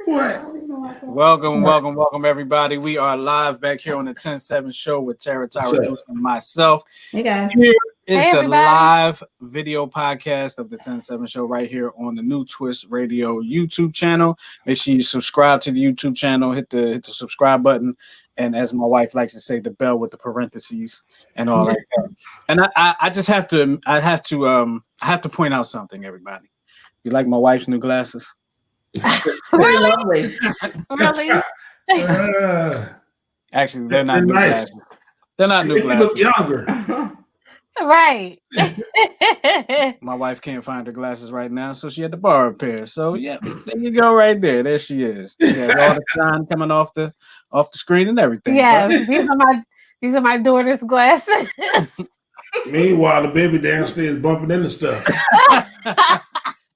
What? Welcome, everybody. We are live back here on the 10-7 show with Tara, Tyra, and myself. Hey, guys. Here is the live video podcast of the 10-7 show right here on the New Twist Radio YouTube channel. Make sure you subscribe to the YouTube channel, hit the subscribe button, and as my wife likes to say, the bell with the parentheses and all like that. And I just have to point out something, everybody. You like my wife's new glasses? Really? Really? Actually, they're not new glasses. They're not new glasses. You look younger. Right. My wife can't find her glasses right now, so she had to borrow a pair. So yeah, there you go, right there. There she is. She has all the shine coming off the screen and everything. Yes, these are my daughter's glasses. Meanwhile, the baby downstairs bumping into stuff.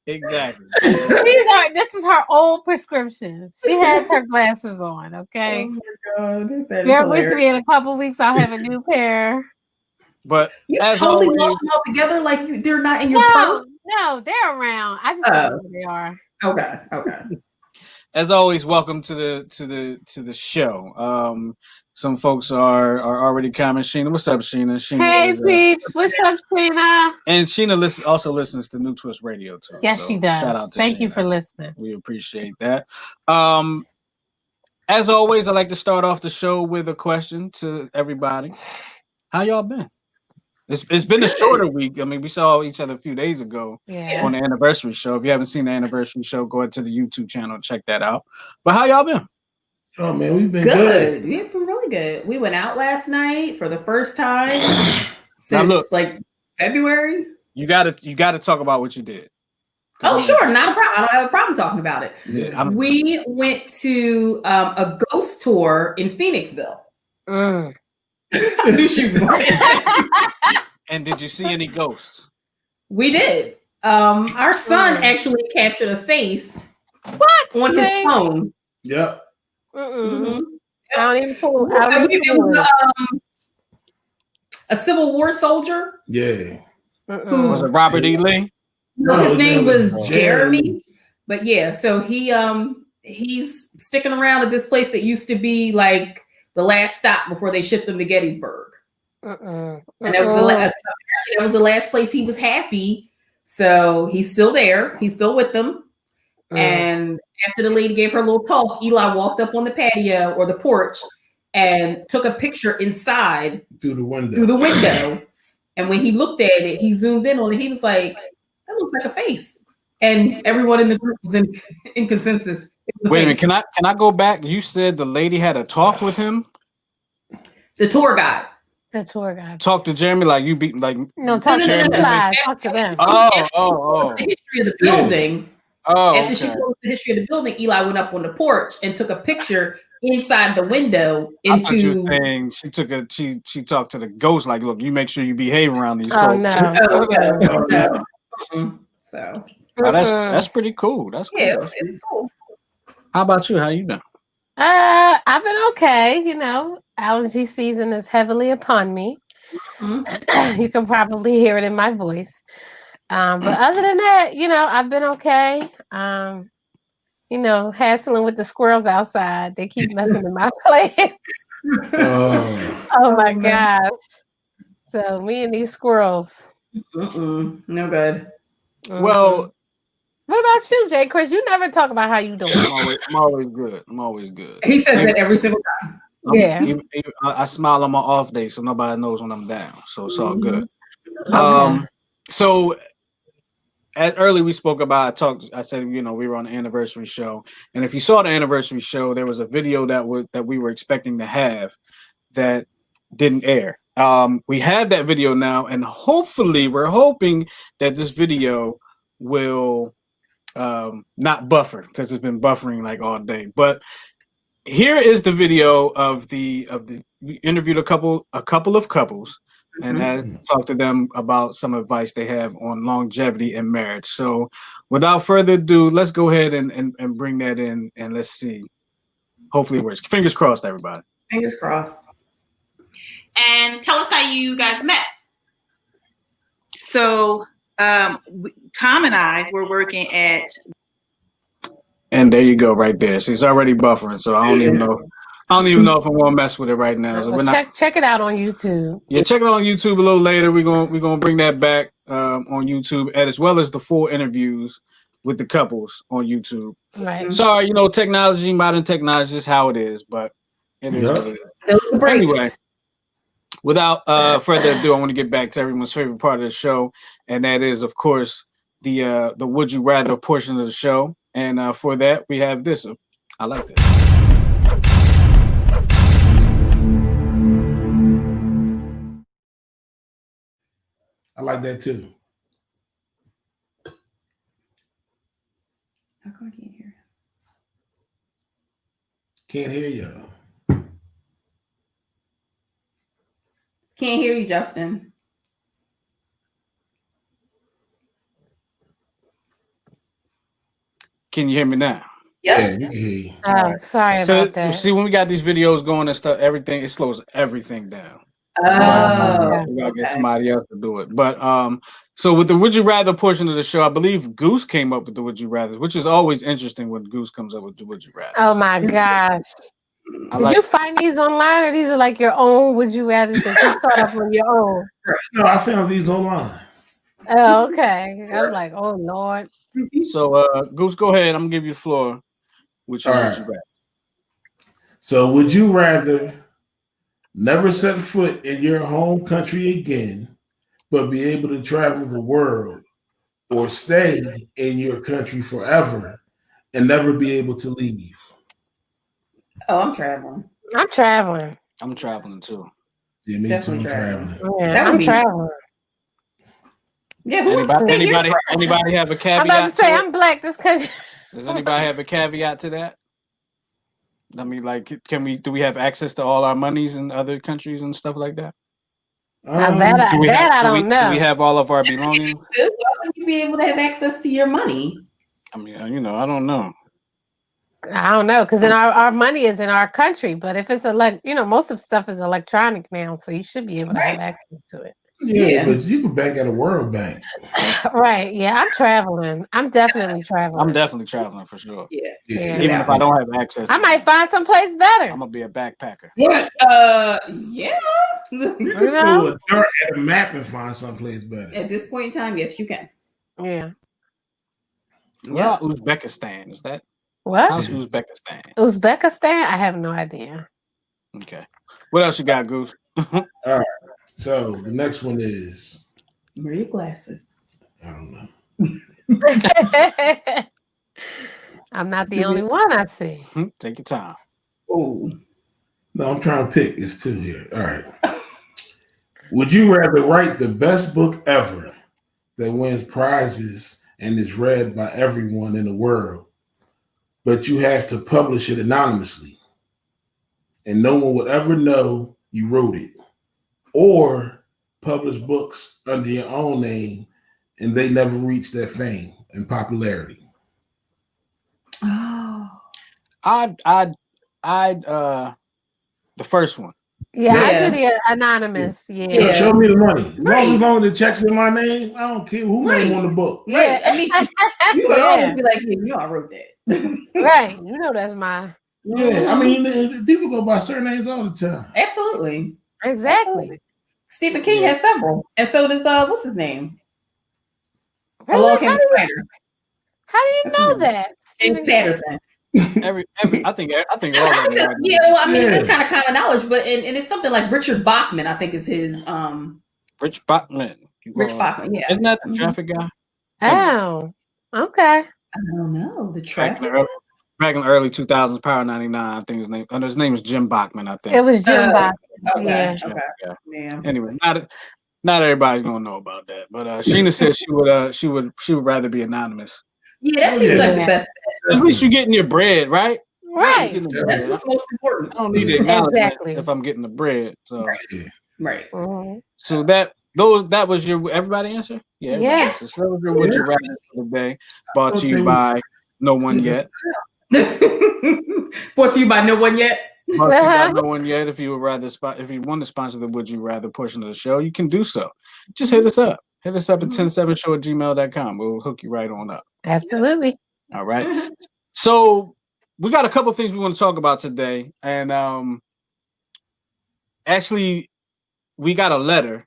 Exactly. This is her old prescription. She has her glasses on. Okay. Oh my God, bear with me. In a couple weeks, I'll have a new pair. But you totally lost them all together, like they're not in your purse. No, they're around. I just don't know where they are. Okay. As always, welcome to the show. Some folks are already commenting. Sheena, what's up, Sheena? Hey, peeps. What's up, Sheena? And Sheena also listens to New Twist Radio too. Yes, she does. Shout out to Thank Sheena. you for listening. We appreciate that. As always, I like to start off the show with a question to everybody. How y'all been? It's been a shorter week. I mean, we saw each other a few days ago on the anniversary show. If you haven't seen the anniversary show, go ahead to the YouTube channel and check that out. But how y'all been? Oh man, we've been good. We've been really good. We went out last night for the first time since like February. You gotta talk about what you did. Oh, sure, not a problem. I don't have a problem talking about it. Yeah, we went to a ghost tour in Phoenixville. I knew she was going to. And did you see any ghosts? We did. Our son actually captured a face on his phone. Yep. Mm-hmm. I don't even pull. It was a Civil War soldier. Yeah. Who was it? Robert E. Lee? No, his name was Jeremy. But yeah, so he's sticking around at this place that used to be like the last stop before they shipped him to Gettysburg. And that was the last place he was happy. So he's still there. He's still with them. And after the lady gave her a little talk, Eli walked up on the patio or the porch and took a picture inside through the window. And when he looked at it, he zoomed in on it. He was like, "That looks like a face." And everyone in the group was in consensus. Wait a minute, can I go back? You said the lady had a talk with him? The tour guide. Talk to Jeremy like you beat like talk to them. Talk to them. The history of the building. After she Okay. told us the history of the building, Eli went up on the porch and took a picture inside the window. I thought you were saying she talked to the ghost like, look, you make sure you behave around these folks. No. So that's pretty cool. That's cool. Yeah, it was cool. How about you? How you been? I've been okay. You know, allergy season is heavily upon me. You can probably hear it in my voice. But other than that, you know, I've been okay. You know, hassling with the squirrels outside. They keep messing with my plants. Oh my gosh. So me and these squirrels. No good. Well, what about you, Jay? Chris, you never talk about how you doing. I'm always good. He says that every single time. I smile on my off day so nobody knows when I'm down. So it's all good. Okay. So earlier we spoke about, I said, you know, we were on the anniversary show. And if you saw the anniversary show, there was a video that we were expecting to have that didn't air. We have that video now, and hopefully we're hoping that this video will not buffer, because it's been buffering like all day. But here is the video of we interviewed a couple of couples and has talked to them about some advice they have on longevity and marriage. So without further ado, let's go ahead and bring that in, and let's see. Hopefully it works. Fingers crossed, everybody. Fingers crossed. And tell us how you guys met. So Tom and I were working at And there you go, right there. So it's already buffering, so I don't even know. I don't even know if I want to mess with it right now. So Well, we're not. check it out on YouTube. Yeah, check it out on YouTube a little later. We're gonna bring that back on YouTube, and as well as the full interviews with the couples on YouTube. Right. Sorry, technology, modern technology is how it is, but it is what it is. Anyway, without further ado, I want to get back to everyone's favorite part of the show, and that is, of course, the Would You Rather portion of the show. And for that, we have this. I like this. I like that too. How come I can't hear? Can't hear you. Can't hear you, Justin. Can you hear me now? Yeah, we can hear you. Oh, sorry about that. See, when we got these videos going and stuff, it slows everything down. Oh, We gotta get somebody else to do it. But so with the Would You Rather portion of the show, I believe Goose came up with the Would You Rather, which is always interesting when Goose comes up with the Would You Rather. Oh my gosh. Did you find these online, or these are like your own Would You Rather that you thought up on your own? No, I found these online. Oh, okay. I'm like, oh Lord. So Goose, go ahead. I'm gonna give you the floor. Would you rather? So would you rather never set foot in your home country again, but be able to travel the world, or stay in your country forever and never be able to leave? Oh, I'm traveling. I'm traveling. I'm traveling too. Yeah, me Definitely too. I'm traveling. Yeah, I'm traveling. Yeah, anybody have a caveat? I'm about to say I'm black. This country. Does anybody have a caveat to that? I mean, like, do we have access to all our monies in other countries and stuff like that? I don't know. Do we have all of our belongings? Why would you be able to have access to your money? I mean, I don't know. I don't know, because our money is in our country, but if it's most of stuff is electronic now, so you should be able to have access to it. Yeah, but you can bank at a World Bank. Right. Yeah, I'm traveling. I'm definitely traveling. I'm definitely traveling for sure. Yeah. Even if I don't have access to I might find someplace better. I'm gonna be a backpacker. What? Yeah. Do a dirt at a map and find someplace better. At this point in time, yes, you can. Yeah. Well, Uzbekistan, is that? What? How's Uzbekistan? Uzbekistan? I have no idea. Okay. What else you got, Goose? All right. So the next one is, wear your glasses. I don't know. I'm not the only one I see. Take your time. Oh. No, I'm trying to pick. It's two here. All right. Would you rather write the best book ever that wins prizes and is read by everyone in the world, but you have to publish it anonymously and no one would ever know you wrote it, or publish books under your own name and they never reach that fame and popularity? Oh. I'd the first one. Yeah, I do the anonymous. Yeah. Show me the money. As long as the check's in my name, I don't care who name on the book. Yeah. I mean, you would always be like, yeah, I wrote that. Right. That's my. Yeah, I mean, people go by surnames all the time. Absolutely. Exactly. Stephen King has several, and so does what's his name? Really? How do you know that? Stephen Patterson. I think all of them. Yeah, well, I mean, that's kind of common knowledge, but and it's something like Richard Bachman, I think is his. Rich Bachman. Rich Bachman, yeah. Isn't that the traffic guy? Oh, okay. I don't know the traffic. Back in the early 2000s, Power 99, I think his name is Jim Bachman, I think. It was Jim Bachman. Okay. Yeah. Yeah. Anyway, not everybody's gonna know about that, but Sheena said she would rather be anonymous. Yeah, that seems like the best. At least you're getting your bread, right? Right. That's what's most important. I don't need the acknowledgement if I'm getting the bread. So right. Mm-hmm. So that was your everybody answer? Yeah. Yeah. So that was your Would You Rather for the day, brought to you by No One Yet. Brought to you by No One Yet. Brought to you by No One Yet. If you want to sponsor the Would You Rather portion of the show, you can do so. Just hit us up. Hit us up at 107show@gmail.com. We'll hook you right on up. Absolutely. All right. So we got a couple of things we want to talk about today, and actually, we got a letter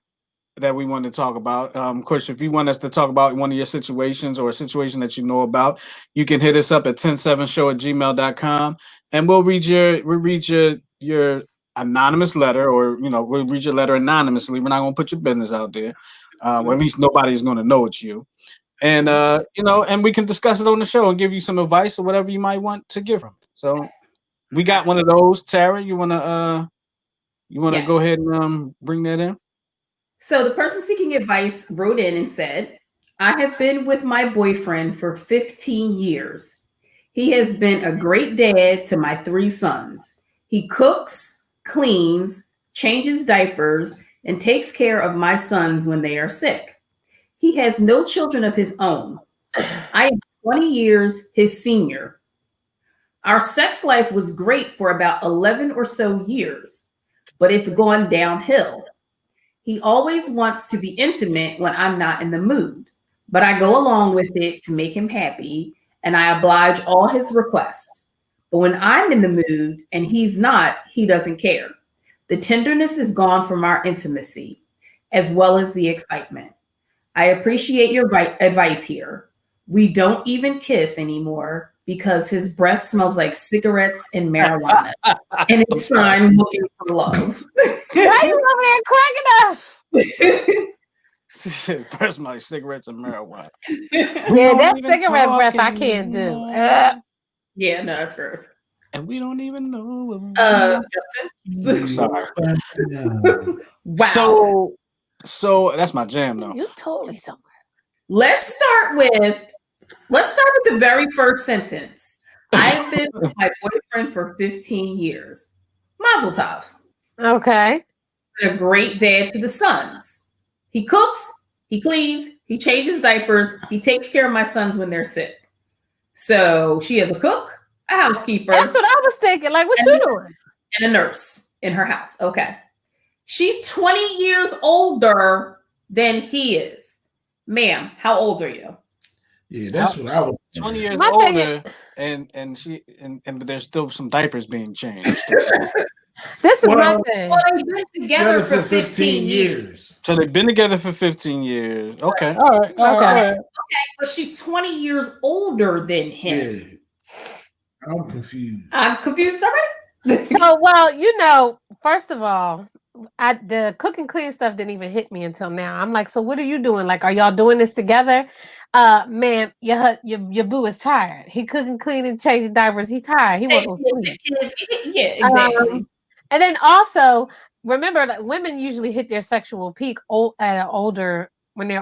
that we want to talk about. Of course, if you want us to talk about one of your situations or a situation that you know about, you can hit us up at 107show@gmail.com, and we'll read your anonymous letter, or we'll read your letter anonymously. We're not going to put your business out there. Or at least nobody is going to know it's you. And and we can discuss it on the show and give you some advice or whatever you might want to give them. So we got one of those. Tara, you wanna Yes. go ahead and bring that in? So the person seeking advice wrote in and said, I have been with my boyfriend for 15 years. He has been a great dad to my 3 sons. He cooks, cleans, changes diapers, and takes care of my sons when they are sick. He has no children of his own. I am 20 years his senior. Our sex life was great for about 11 or so years, but it's gone downhill. He always wants to be intimate when I'm not in the mood, but I go along with it to make him happy, and I oblige all his requests. But when I'm in the mood and he's not, he doesn't care. The tenderness is gone from our intimacy, as well as the excitement. I appreciate your advice here. We don't even kiss anymore because his breath smells like cigarettes and marijuana. And it's sign looking for love. Why you over here cracking up? Breath smells like cigarettes and marijuana. Yeah, that cigarette breath I can't do. Yeah, no, that's gross. And we don't even know. Justin? Sorry. Wow. So that's my jam, though. You totally somewhere. Let's start with the very first sentence. I've been with my boyfriend for 15 years. Mazel tov. Okay. A great dad to the sons. He cooks, he cleans, he changes diapers, he takes care of my sons when they're sick. So she has a cook, a housekeeper. That's what I was thinking. Like, what you doing? And a nurse in her house. Okay. She's 20 years older than he is. Ma'am, how old are you? Yeah, that's what I was. 20 years My thing older, but there's still some diapers being changed. This is my thing. Well, they've been together for 15 years. So they've been together for 15 years. Okay. All right. Okay. Okay, but she's 20 years older than him. Yeah. I'm confused. I'm confused already. So, well, first of all, the cook and clean stuff didn't even hit me until now. I'm like, so what are you doing? Like, are y'all doing this together? Ma'am, your boo is tired. He cooking, cleaning, changing diapers. He tired. He wants to sleep. Yeah, exactly. And then also remember that women usually hit their sexual peak when they're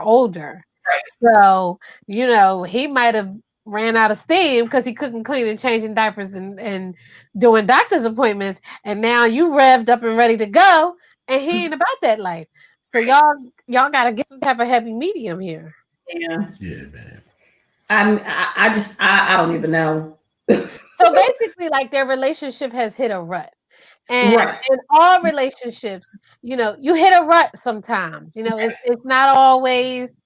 older. Right. So he might have ran out of steam because he couldn't clean and changing diapers and doing doctor's appointments, and now you revved up and ready to go, and he ain't about that life. So y'all gotta get some type of happy medium here. Yeah, man. I don't even know. So basically, like, their relationship has hit a rut. And Right. in all relationships, you hit a rut sometimes. It's not always,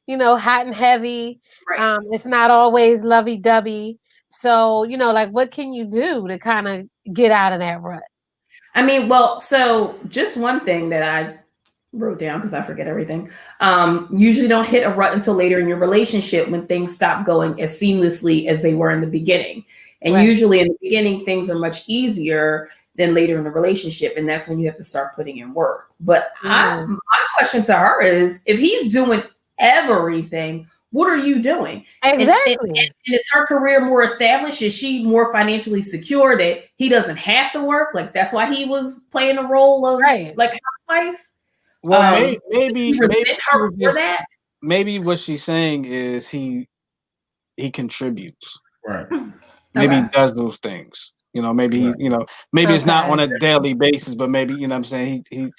hot and heavy. Right. It's not always lovey-dovey. So, like, what can you do to kind of get out of that rut? I mean, well, so just one thing that I wrote down, because I forget everything. Usually don't hit a rut until later in your relationship when things stop going as seamlessly as they were in the beginning. And Right. usually in the beginning, things are much easier than later in the relationship. And that's when you have to start putting in work. But my question to her is, if he's doing everything, what are you doing? Exactly. And is her career more established? Is she more financially secure that he doesn't have to work? Like, that's why he was playing the role of like housewife? Well, maybe what she's saying is he contributes. Right. Maybe he does those things. Maybe Right. maybe it's not on a daily basis, but maybe what I'm saying, he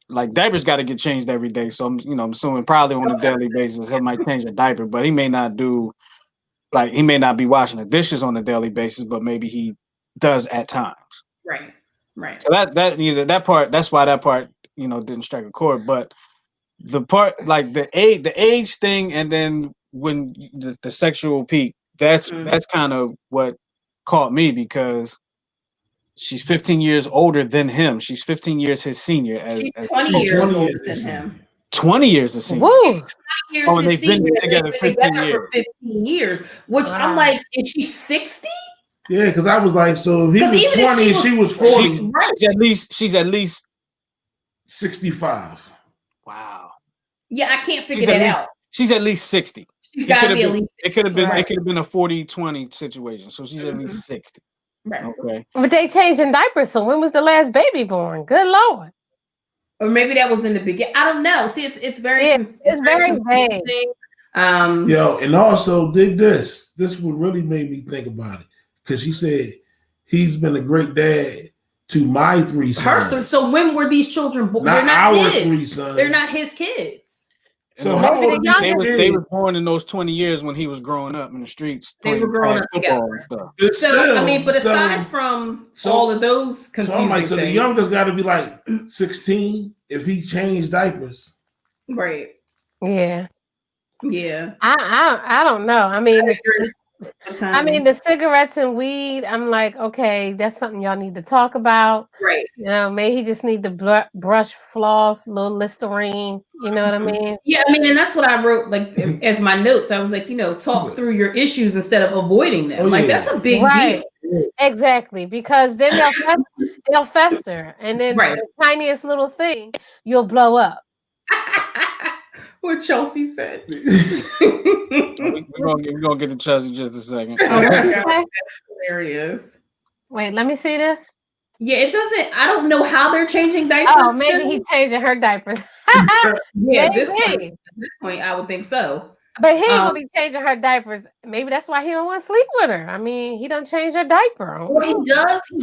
like diapers got to get changed every day. So I'm assuming probably on a daily basis he might change a diaper, but he may not be washing the dishes on a daily basis, but maybe he does at times. Right. So that part, that's why that part didn't strike a chord. But the part like the age thing, and then when the sexual peak, that's kind of what caught me because she's 15 years older than him. She's 15 years his senior. She's 20 years older than him. 20 years of senior. Woo. 20 years Oh, and they've been together 15 years. for 15 years. Which I'm like, is she 60? Yeah, because I was like, so if he was 20 and she was 40, she's at least 65. Wow. Yeah, I can't figure that out. She's at least 60. She's got to be at least 60. It could have been it could have been a 40-20 situation. So she's at least 60. Right. Okay. But they changing diapers. So when was the last baby born? Good Lord. Or maybe that was in the beginning. I don't know. See, it's very it's very vague. Yo, and also dig this. This would really made me think about it. Because she said he's been a great dad to my 3 sons. So when were these children born? Not They're not our his. 3 sons. They're not his kids. So how old they were born in those 20 years when he was growing up in the streets. They were growing up together. But aside from all of those confusing so I'm like, so things, the youngest got to be like 16 if he changed diapers. Right. Yeah. Yeah. I don't know. I mean, the cigarettes and weed, I'm like, okay, that's something y'all need to talk about. Right. You know, maybe he just need to brush, floss, little Listerine. You know what I mean? Yeah, I mean, and that's what I wrote, like, as my notes. I was like, talk through your issues instead of avoiding them. That's a big deal. Exactly, because then they'll fester. And then the tiniest little thing, you'll blow up. What Chelsea said. We're gonna get to Chelsea in just a second. Oh my God, that's hilarious. Wait, let me see this. Yeah, it doesn't. I don't know how they're changing diapers. Oh, maybe he's changing her diapers. Yeah, at this point, I would think so. But he ain't gonna be changing her diapers. Maybe that's why he don't want to sleep with her. I mean, he don't change her diaper. Well, he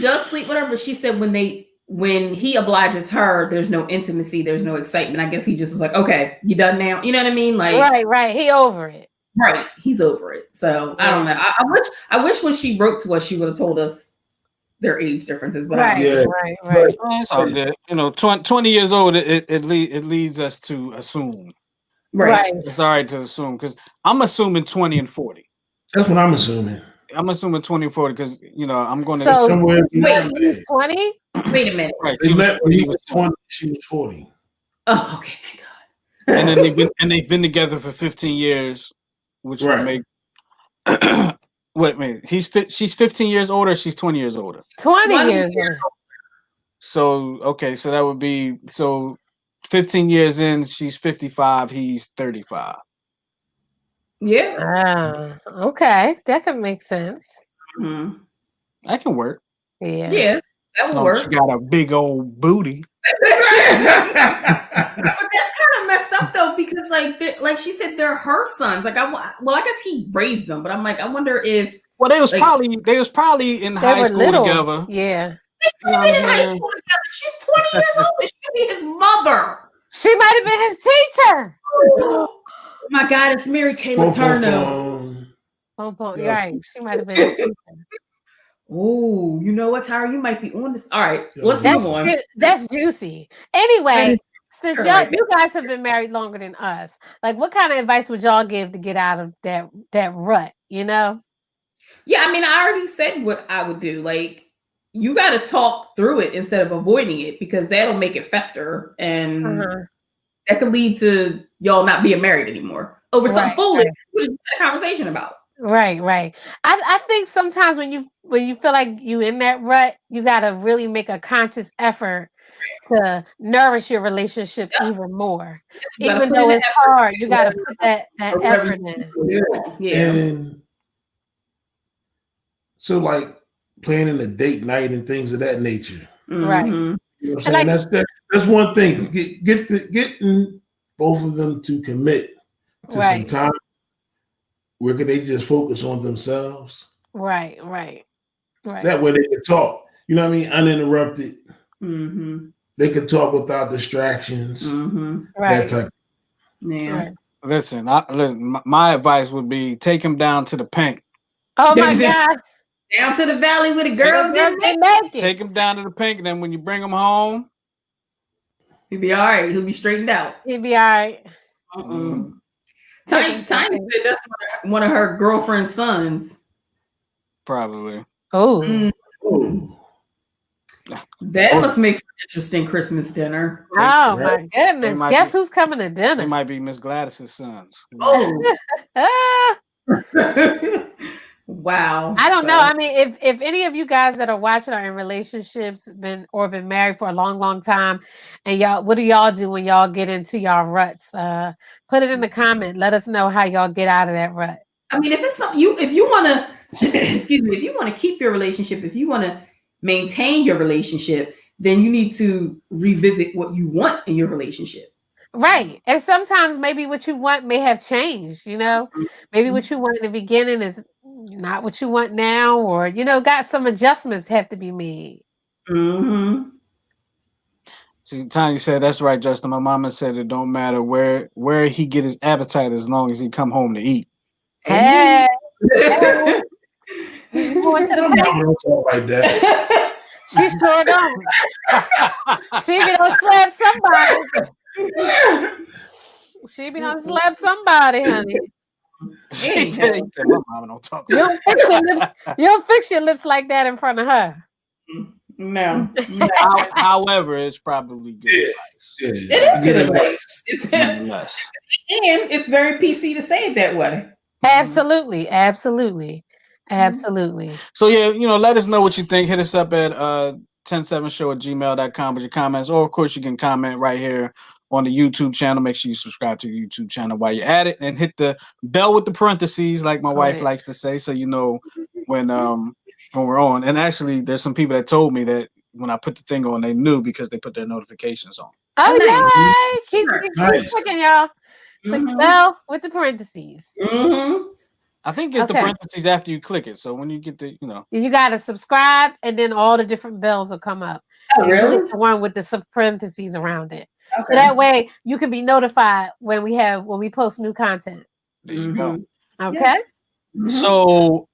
does sleep with her, but she said when he obliges her, there's no intimacy, there's no excitement. I guess he just was like, okay, you done now? You know what I mean? Like, right. He over it. Right. He's over it. So I don't know. I wish when she wrote to us, she would have told us their age differences. But right. It's all good. 20 years old, it leads us to assume. Right. It's all right to assume because I'm assuming 20 and 40. That's what I'm assuming. I'm assuming 20 and 40 because I'm going to somewhere. Wait, 20? Wait a minute. Right. They met when he was 20. She was 40. Oh, okay, thank God. And then they've been together for 15 years, which would make. Wait a minute. She's 15 years older. She's 20 years older. 20 years older. So so that would be 15 years in. She's 55. He's 35. Yeah. Okay, that could make sense. Mm-hmm. That can work. Yeah. That would work. She got a big old booty. But that's kind of messed up though, because like she said, they're her sons. Like I guess he raised them, but I'm like, I wonder if they was probably in high school together. Yeah. They might have been in high school together. She's 20 years old. She could be his mother. She might have been his teacher. Oh my God, it's Mary Kay Letourneau. Right. She might have been his teacher. Oh, you know what, Tyra? You might be on this. All right, let's move on. That's juicy. Anyway, since you guys have been married longer than us, like, what kind of advice would y'all give to get out of that rut? Yeah, I mean, I already said what I would do. Like, you got to talk through it instead of avoiding it, because that'll make it fester, and that could lead to y'all not being married anymore over something foolish we had a conversation about. Right. I think sometimes when you feel like you in that rut, you got to really make a conscious effort to nourish your relationship even more. Even though it's hard, you got to put that effort in. Yeah. And so, like, planning a date night and things of that nature. Right. You know what I'm saying? That's one thing. Getting both of them to commit to some time. Where can they just focus on themselves? Right. That way they can talk. You know what I mean? Uninterrupted. Mm-hmm. They can talk without distractions. Mm-hmm. That type. Yeah. Listen, my advice would be take him down to the Pink. Oh my God. Down to the valley where the girls get naked. Take him down to the Pink, and then when you bring him home, he'll be all right. He'll be straightened out. He'll be all right. Tiny said that's one of her girlfriend's sons. Probably. Oh. Ooh. That must make for an interesting Christmas dinner. Oh my goodness. Guess who's coming to dinner? They might be Miss Gladys's sons. Oh. Ah. Wow. I don't know. I mean, if any of you guys that are watching are in relationships, been married for a long time, and y'all, what do y'all do when y'all get into y'all ruts? Put it in the comment. Let us know how y'all get out of that rut. I mean, if it's something if you want to, excuse me, if you want to keep your relationship, if you want to maintain your relationship, then you need to revisit what you want in your relationship. Right. And sometimes maybe what you want may have changed, you know? Maybe what you want in the beginning is not what you want now, or, you know, got some adjustments have to be made. Mm-hmm. See, Tanya said, that's right, Justin. My mama said it don't matter where he get his appetite as long as he come home to eat. Hey. Hey. You going to the don't talk like that. She sure don't. She be done slap somebody. She be done slap somebody, honey. She said, my mama don't talk. You don't fix your lips like that in front of her. No. However, it's probably good advice. It is good advice. Yes. And it's very PC to say it that way. Absolutely. So yeah, you know, let us know what you think. Hit us up at 107show@gmail.com with your comments, or of course you can comment right here on the YouTube channel. Make sure you subscribe to the YouTube channel while you're at it, and hit the bell with the parentheses, like my wife likes to say, so you know when we're on. And actually, there's some people that told me that when I put the thing on, they knew because they put their notifications on. Oh yeah, keep clicking, y'all. Click the bell with the parentheses. I think it's the parentheses after you click it. So when you get the, you got to subscribe, and then all the different bells will come up. Oh, really? The one with the parentheses around it. Okay. So that way you can be notified when we post new content. There you go. Okay. So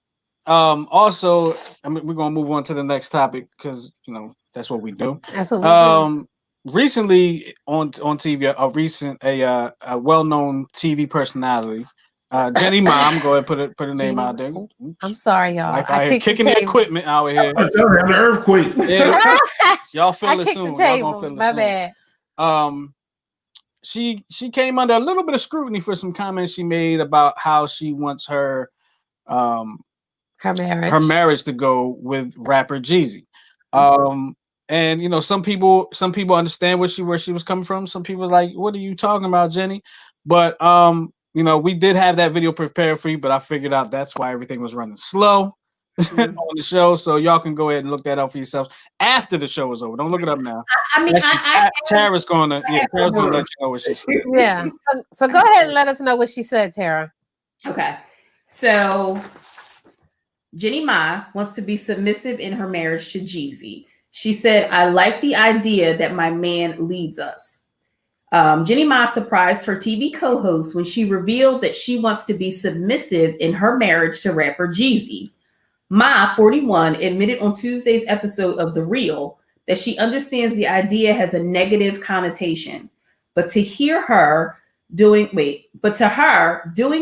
also, I mean, we're gonna move on to the next topic because that's what we do. That's what we do. Recently on TV, a well-known TV personality. Jenny Mom, go ahead, put her name out there. I'm sorry, y'all. I here kicking the equipment out here. An earthquake. Yeah. Y'all feel it soon. Y'all gonna feel it My soon. bad. She came under a little bit of scrutiny for some comments she made about how she wants her marriage to go with rapper Jeezy. And some people understand where she was coming from. Some people are like, what are you talking about, Jenny? But we did have that video prepared for you, but I figured out that's why everything was running slow on the show. So y'all can go ahead and look that up for yourselves after the show is over. Don't look it up now. I mean, Tara's gonna let you know what she said. Yeah. So go ahead and let us know what she said, Tara. Okay. So Jenny Ma wants to be submissive in her marriage to Jeezy. She said, I like the idea that my man leads us. Jenny Ma surprised her TV co-host when she revealed that she wants to be submissive in her marriage to rapper Jeezy. Ma, 41, admitted on Tuesday's episode of The Real that she understands the idea has a negative connotation, but to her, doing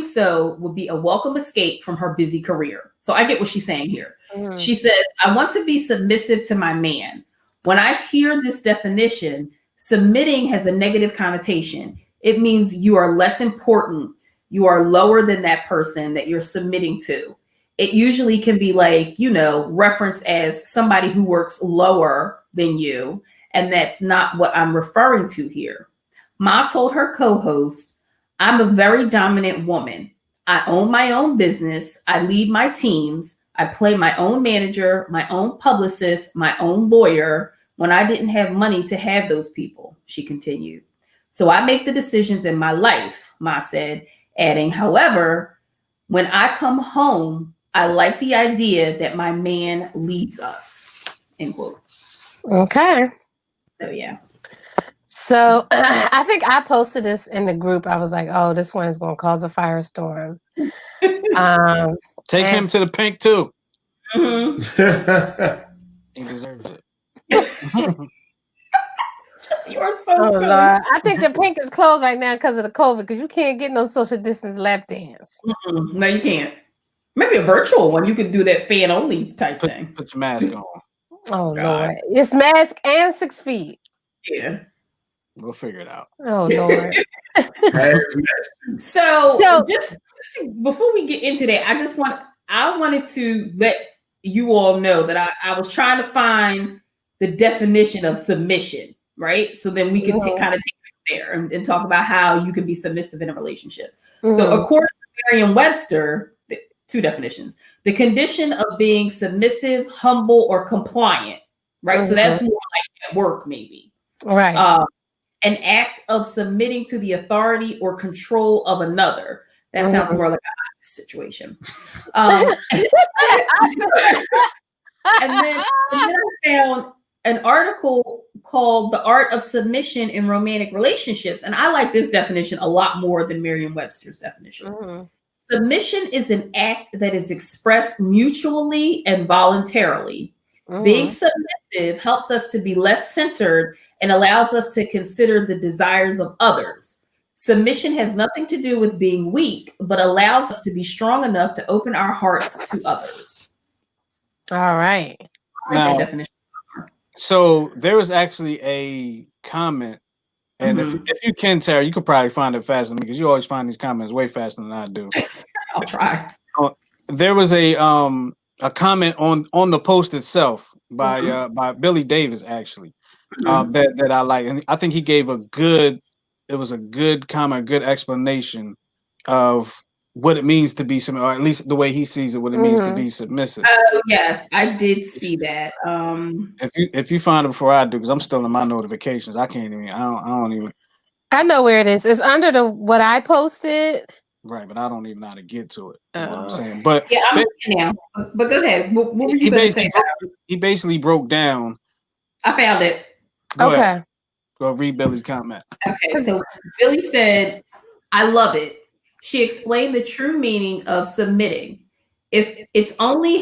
so would be a welcome escape from her busy career. So I get what she's saying here. She says, I want to be submissive to my man. When I hear this definition, submitting has a negative connotation. It means you are less important. You are lower than that person that you're submitting to. It usually can be like, referenced as somebody who works lower than you. And that's not what I'm referring to here. Ma told her co-host, I'm a very dominant woman. I own my own business. I lead my teams. I play my own manager, my own publicist, my own lawyer when I didn't have money to have those people, she continued. So I make the decisions in my life, Ma said, adding, however, when I come home, I like the idea that my man leads us, end quote. Okay. So, yeah. So I think I posted this in the group. I was like, oh, this one's going to cause a firestorm. Take him to the pink, too. Mm-hmm. He deserves it. You are so silly. Lord. I think the pink is closed right now because of the COVID, because you can't get no social distance lap dance. No, you can't. Maybe a virtual one. You could do that fan only type thing. Put your mask on. Oh God. Lord, it's mask and 6 feet. Yeah, we'll figure it out. Oh Lord. so just before we get into that, I wanted to let you all know that I was trying to find the definition of submission, right? So then we could kind of take it there and talk about how you can be submissive in a relationship. So according to Merriam-Webster, 2 definitions: the condition of being submissive, humble, or compliant, right? So that's more like at work, maybe. Right. An act of submitting to the authority or control of another. That sounds more like a situation. And then I found an article called "The Art of Submission in Romantic Relationships," and I like this definition a lot more than Merriam-Webster's definition. Submission is an act that is expressed mutually and voluntarily. Being submissive helps us to be less centered and allows us to consider the desires of others. Submission has nothing to do with being weak, but allows us to be strong enough to open our hearts to others. All right. Now, so there was actually a comment, and if you can, Tara, you could probably find it faster than me because you always find these comments way faster than I do. I'll try. There was a comment on the post itself by Billy Davis, actually, that I like, and I think he gave a good comment, good explanation of what it means to be submissive, or at least the way he sees it, what it means to be submissive. Oh yes, I did see that. If you find it before I do, because I'm still in my notifications, I can't even. I don't even. I know where it is. It's under what I posted. Right, but I don't even know how to get to it. You know what I'm saying? But yeah, I'm looking now. But go ahead. What were you going to say? He basically broke down. I found it. Go ahead. Go read Billy's comment. Okay, so Billy said, "I love it. She explained the true meaning of submitting. It only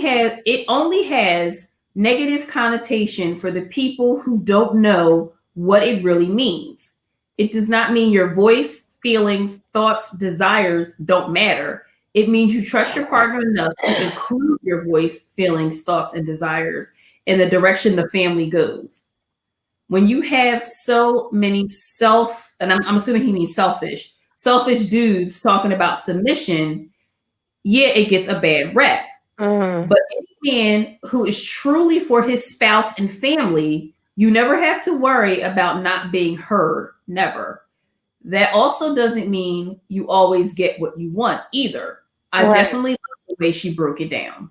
has negative connotation for the people who don't know what it really means. It does not mean your voice, feelings, thoughts, desires don't matter. It means you trust your partner enough to include your voice, feelings, thoughts, and desires in the direction the family goes. When you have so many and I'm assuming he means selfish dudes talking about submission, yeah, it gets a bad rep. But any man who is truly for his spouse and family, you never have to worry about not being heard. Never. That also doesn't mean you always get what you want either. I definitely love the way she broke it down.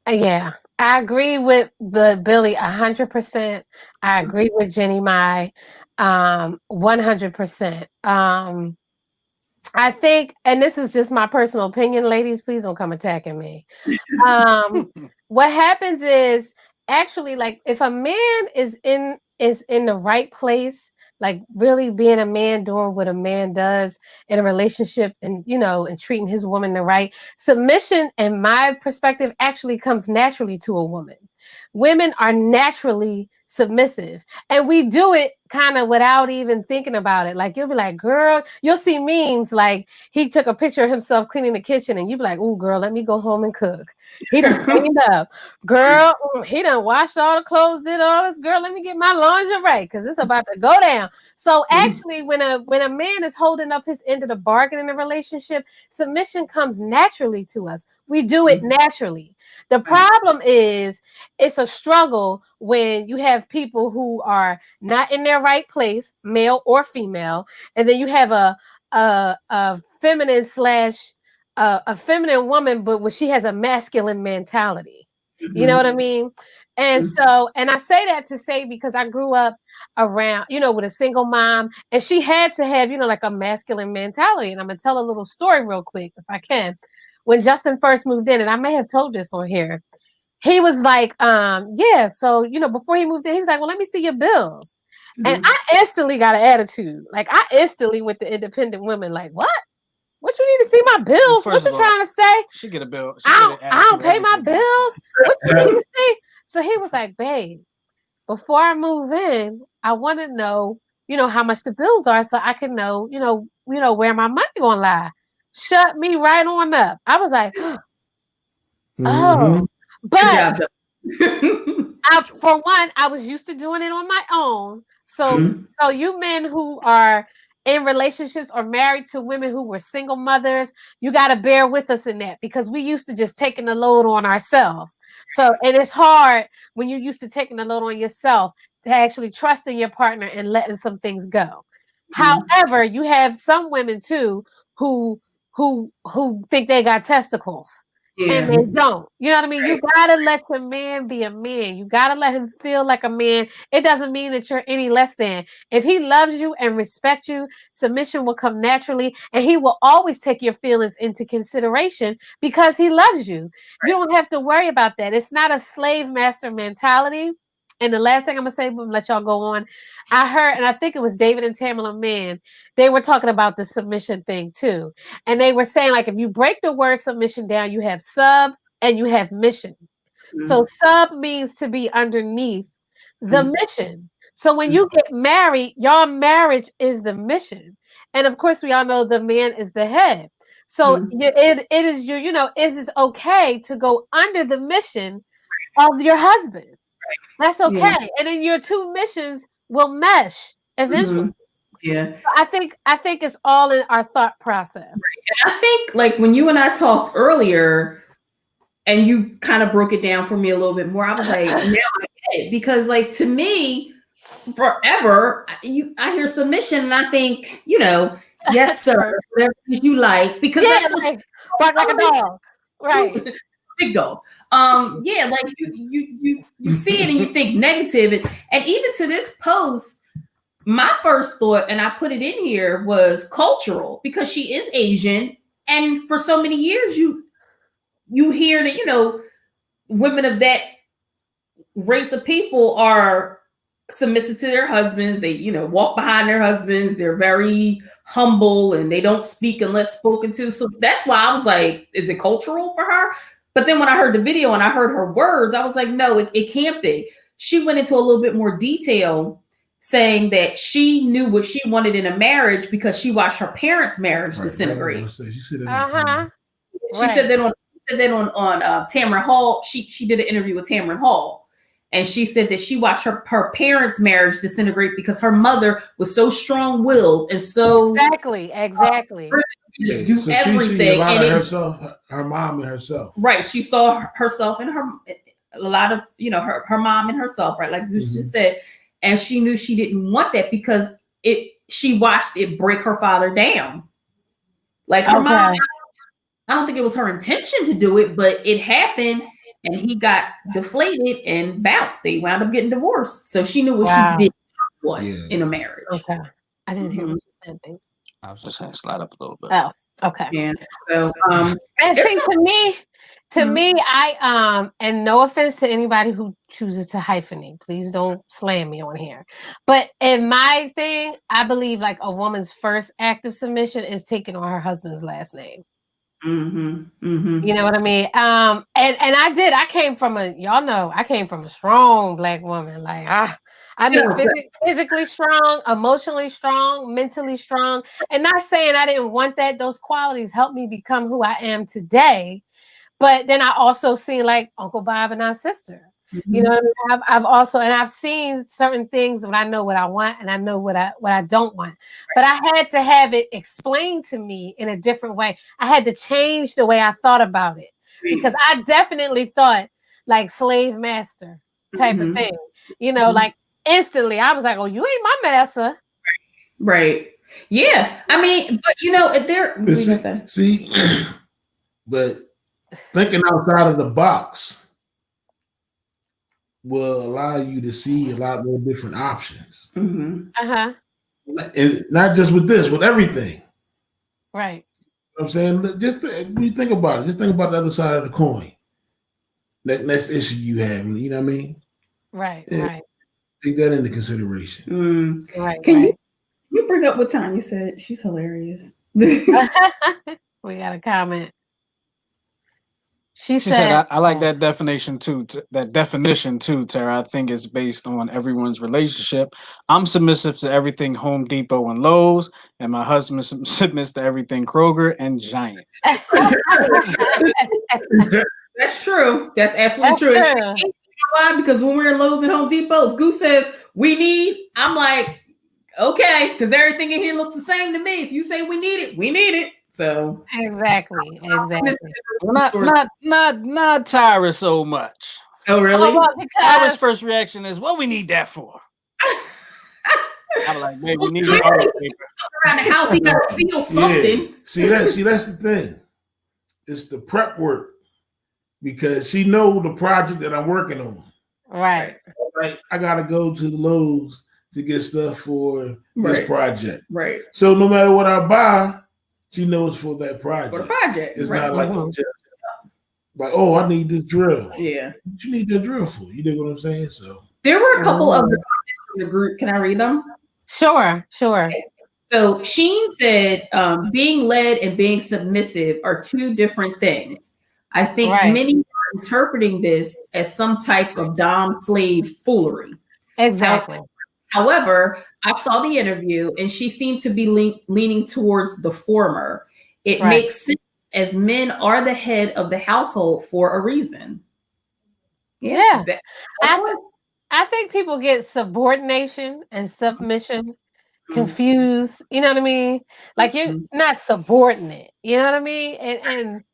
Yeah, I agree with Billy 100%. I agree with Jenny Mai 100%. I think, and this is just my personal opinion, ladies, please don't come attacking me. What happens is actually, like, if a man is in the right place, like really being a man, doing what a man does in a relationship, and and treating his woman the right, submission, in my perspective, actually comes naturally to a woman. Women are naturally submissive, and we do it kind of without even thinking about it. Like, you'll be like, girl, you'll see memes like he took a picture of himself cleaning the kitchen, and you be like, oh girl, let me go home and cook. He done cleaned up. Girl, he done washed all the clothes, did all this. Girl, let me get my lingerie because it's about to go down. So actually, when a man is holding up his end of the bargain in a relationship, submission comes naturally to us. We do it naturally. The problem is it's a struggle when you have people who are not in their right place, male or female, and then you have a feminine a feminine woman, but when she has a masculine mentality. You know what I mean? And so, and I say that to say, because I grew up around, with a single mom, and she had to have, like a masculine mentality. And I'm going to tell a little story real quick, if I can. When Justin first moved in, and I may have told this on here, he was like, so, before he moved in, he was like, well, let me see your bills. And I instantly got an attitude. Like, I instantly went to independent women, like, what? What you need to see my bills? What you trying to say? She get a bill. I don't pay my bills. What you need to see? So he was like, babe, before I move in, I want to know, how much the bills are, so I can know, where my money gonna lie. Shut me right on up. I was like, Oh, but Good job, for one, I was used to doing it on my own. So, so you men who are in relationships or married to women who were single mothers, you got to bear with us in that because we used to just taking the load on ourselves. So, and it's hard when you're used to taking the load on yourself to actually trust in your partner and letting some things go. However, you have some women too who think they got testicles. And they don't. You know what I mean? You gotta let your man be a man. You gotta let him feel like a man. It doesn't mean that you're any less than. If he loves you and respects you, submission will come naturally, and he will always take your feelings into consideration because he loves you. You don't have to worry about that. It's not a slave master mentality. And the last thing I'm gonna say, we'll let y'all go on. I heard, and I think it was David and Tamala Mann, they were talking about the submission thing too. And they were saying, like, if you break the word submission down, you have sub and you have mission. So sub means to be underneath the mission. So when you get married, your marriage is the mission. And of course, we all know the man is the head. So it is your, is it okay to go under the mission of your husband? That's okay. And then your two missions will mesh eventually. Yeah. So I think it's all in our thought process. And I think like when you and I talked earlier and you kind of broke it down for me a little bit more, I was like, now I get it. Because like to me, forever, I hear submission and I think, yes, sir, whatever you like, because that's what you bark like a dog. Right. Big dog. Like you see it and you think negative. And even to this post, my first thought, and I put it in here, was cultural because she is Asian. And for so many years, you hear that, women of that race of people are submissive to their husbands. They, walk behind their husbands. They're very humble and they don't speak unless spoken to. So that's why I was like, is it cultural for her? But then when I heard the video and I heard her words, I was like, no, it can't be. She went into a little bit more detail saying that she knew what she wanted in a marriage because she watched her parents' marriage disintegrate. She said that on Tamron Hall. She did an interview with Tamron Hall. And she said that she watched her parents' marriage disintegrate because her mother was so strong-willed and so exactly. Just do everything. And herself, her mom and herself. Right. She saw herself and a lot of, her mom and herself, right? Like you just said. And she knew she didn't want that because she watched it break her father down. Like her mom, I don't think it was her intention to do it, but it happened and he got deflated and bounced. They wound up getting divorced. So she knew what she did want in a marriage. Okay. I didn't hear what you said, babe. I was just saying slide up a little bit. Oh, okay. Yeah. So and see, to me, I and no offense to anybody who chooses to hyphenate, please don't slam me on here. But in my thing, I believe like a woman's first act of submission is taking on her husband's last name. You know what I mean? And I came from a strong Black woman. Like physically strong, emotionally strong, mentally strong. And not saying I didn't want that. Those qualities helped me become who I am today. But then I also seen like Uncle Bob and our sister. You know what I mean? I've seen certain things when I know what I want and I know what I don't want. But I had to have it explained to me in a different way. I had to change the way I thought about it because I definitely thought like slave master type of thing. Like instantly I was like, oh, you ain't my master. Right. Yeah. I mean, but see, but thinking outside of the box will allow you to see a lot more different options. Mm-hmm. And not just with this, with everything. Right. You know what I'm saying? Just when you think about it, just think about the other side of the coin. That next issue you have, you know what I mean? Right, yeah. Right. Take that into consideration. Right. Can you bring up what Tanya said? She's hilarious. We got a comment. She said I like that definition too. Tara. I think it's based on everyone's relationship. I'm submissive to everything Home Depot and Lowe's, and my husband submits to everything Kroger and Giant. That's true. That's absolutely true. True. You know why? Because when we're in Lowe's and Home Depot, if Goose says we need, I'm like, okay, because everything in here looks the same to me. If you say we need it, we need it. So Exactly. Not Tyra so much. Oh, really? Well, Tyra's because first reaction is, "What we need that for?" I'm like, "Maybe we need toilet paper." Around the house, he got to seal something. Yeah. See that's the thing. It's the prep work because she know the project that I'm working on. right. Like I gotta go to the Lowe's to get stuff for this project. Right. So no matter what I buy, she knows for that project. For the project. It's right. not like I'm just like, oh, I need this drill. Yeah. What you need that drill for? You know what I'm saying? So There were a couple of comments from the group. Can I read them? Sure. So Sheen said, being led and being submissive are two different things. I think many are interpreting this as some type of dom slave foolery. Exactly. However, I saw the interview and she seemed to be leaning towards the former. It makes sense as men are the head of the household for a reason. Yeah. I think people get subordination and submission confused. You know what I mean? Like you're not subordinate. You know what I mean? And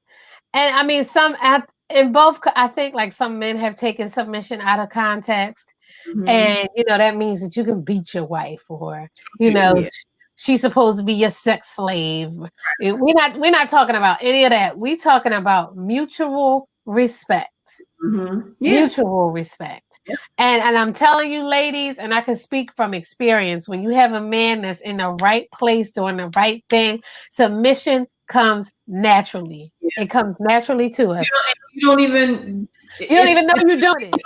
I mean in both. I think like some men have taken submission out of context, and that means that you can beat your wife, or she's supposed to be your sex slave. We're not talking about any of that. We're talking about mutual respect. Mutual respect. Yeah. And I'm telling you, ladies, and I can speak from experience, when you have a man that's in the right place doing the right thing, submission comes naturally. It comes naturally to us. You don't even know you're doing it.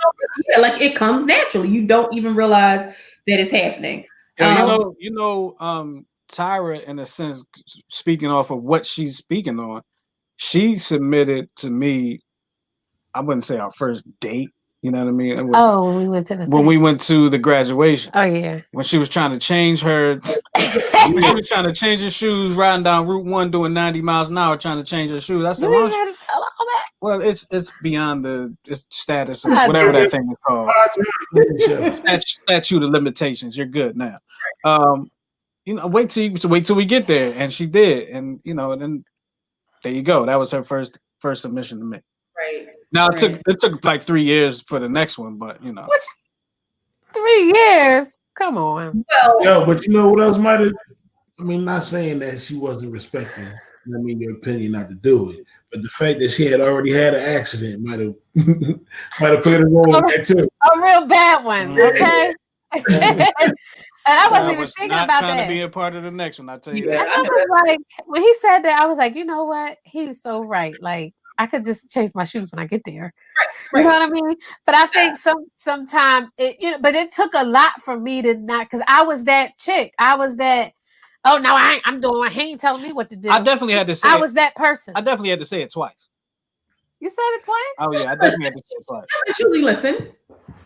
Like it comes naturally. You don't even realize that it's happening. Tyra, in a sense, speaking off of what she's speaking on, she submitted to me. I wouldn't say our first date. You know what I mean? We went to we went to the graduation. Oh yeah. When she was trying to change her, shoes, riding down Route 1 doing 90 miles an hour, trying to change her shoes. I said, "You had to tell all that." Well, it's beyond the status of whatever that thing is called. Statute of limitations. You're good now. Wait till we get there, and she did, and then there you go. That was her first submission to me. Right. Now it took like 3 years for the next one, but What? 3 years? Come on. Well, but you know what else might have? I mean, not saying that she wasn't respecting. Your opinion not to do it, but the fact that she had already had an accident might have played a role in that too. A real bad one, okay? And I wasn't even thinking about that. Trying to be a part of the next one, I tell you that. And I was like, when he said that, I was like, you know what? He's so right. Like, I could just change my shoes when I get there. Right. You know what I mean? But I think sometimes but it took a lot for me to not, because I was that chick. I was that. Oh no, I'm doing. He ain't telling me what to do. I definitely had to say. I was that person. I definitely had to say it twice. You said it twice? Oh yeah, I definitely had to say it twice. Julie, listen.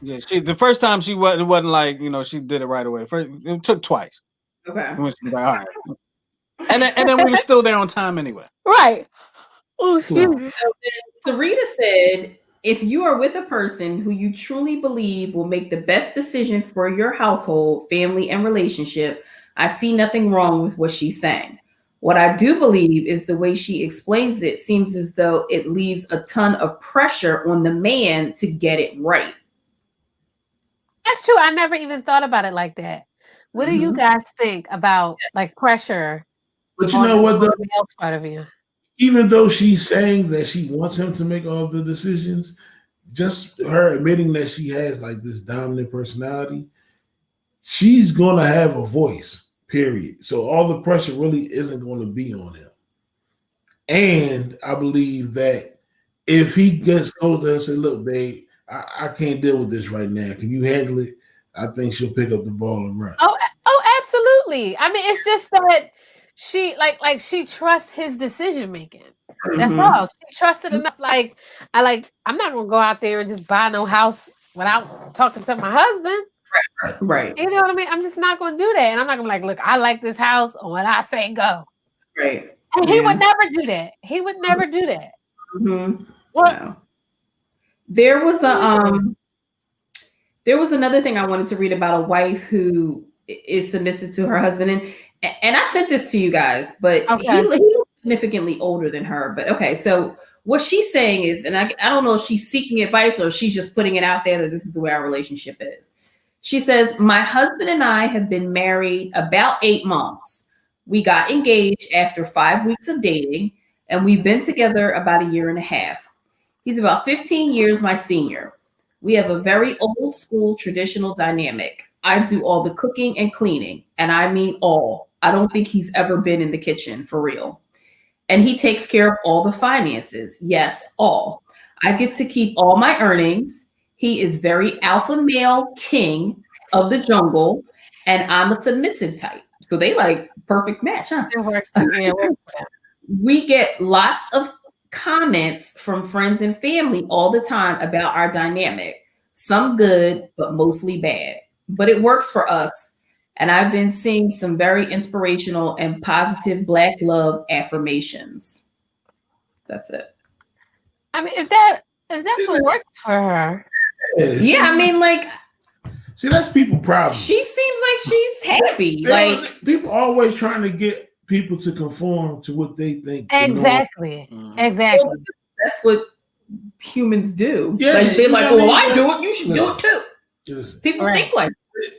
Yeah, the first time it wasn't like she did it right away. First, it took twice. Okay. She was like, all right, and then we were still there on time anyway. Right. Sarita said, if you are with a person who you truly believe will make the best decision for your household, family, and relationship, I see nothing wrong with what she's saying. What I do believe is the way she explains it seems as though it leaves a ton of pressure on the man to get it right. That's true. I never even thought about it like that. What do you guys think about like pressure? But you know what? The else part of you. Even though she's saying that she wants him to make all the decisions, just her admitting that she has like this dominant personality, she's going to have a voice, period. So all the pressure really isn't going to be on him. And I believe that if he just goes there and say, look, babe, I can't deal with this right now. Can you handle it? I think she'll pick up the ball and run. Oh, absolutely. I mean, it's just that she like she trusts his decision making. That's all. She trusted enough. I'm not gonna go out there and just buy no house without talking to my husband. Right. You know what I mean? I'm just not gonna do that. And I'm not gonna be like, look, I like this house, and when I say go. Right. And he would never do that. He would never do that. Mm-hmm. Well, There was another thing I wanted to read about a wife who is submissive to her husband, and I sent this to you guys, but he was significantly older than her. But okay, so what she's saying is, and I don't know if she's seeking advice or if she's just putting it out there that this is the way our relationship is. She says, my husband and I have been married about 8 months. We got engaged after 5 weeks of dating, and we've been together about 1.5 years. He's about 15 years my senior. We have a very old school traditional dynamic. I do all the cooking and cleaning, and I mean all. I don't think he's ever been in the kitchen for real. And he takes care of all the finances. Yes, all. I get to keep all my earnings. He is very alpha male king of the jungle, and I'm a submissive type. So they like perfect match, huh? It works too. Yeah, it works. We get lots of comments from friends and family all the time about our dynamic. Some good, but mostly bad. But it works for us. And I've been seeing some very inspirational and positive Black love affirmations. That's it. I mean, if that's what works for her. Yeah, I mean, like, see, that's people problem. She seems like she's happy. Like, people always trying to get people to conform to what they think. Exactly. Exactly. Well, that's what humans do. Yeah, like, they're like, well, I do it, you should listen, do it too. Listen. People think like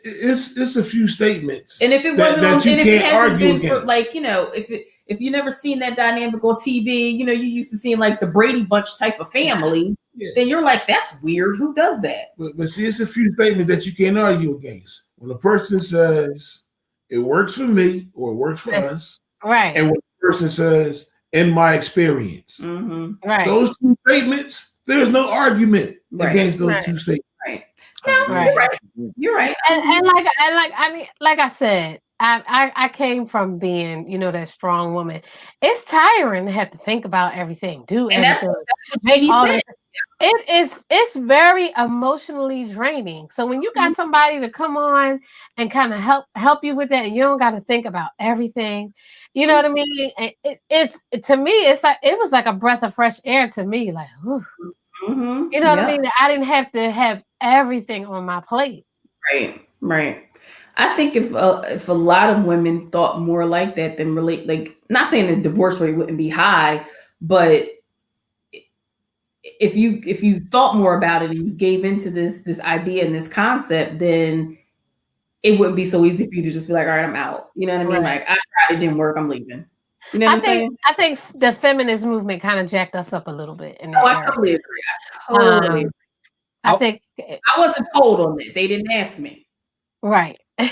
it's a few statements. And if it wasn't that on, you and if it can't hasn't argue been against. for, like, you know, if you never seen that dynamic on TV, you know, you used to seeing like the Brady Bunch type of family, then you're like, that's weird. Who does that? But see, it's a few statements that you can't argue against. When a person says it works for me or it works for us, right? And when a person says in my experience, right? Those two statements, there's no argument against those two statements. Right. No, you're right. You're right. And I mean, like I said, I came from being, you know, that strong woman. It's tiring to have to think about everything, do and everything, that's make all this. It's very emotionally draining. So when you got somebody to come on and kind of help you with that, and you don't got to think about everything, you know what I mean? It's to me, it's like it was like a breath of fresh air to me, like, whew. You know what I mean? I didn't have to have everything on my plate. Right. I think if a lot of women thought more like that, then relate, like, not saying the divorce rate wouldn't be high, but if you thought more about it and you gave into this idea and this concept, then it wouldn't be so easy for you to just be like, all right, I'm out. You know what I mean? Like, I tried, it didn't work, I'm leaving. You know what I'm saying? I think the feminist movement kind of jacked us up a little bit. I totally agree. I think I wasn't told on that. They didn't ask me. Right. Go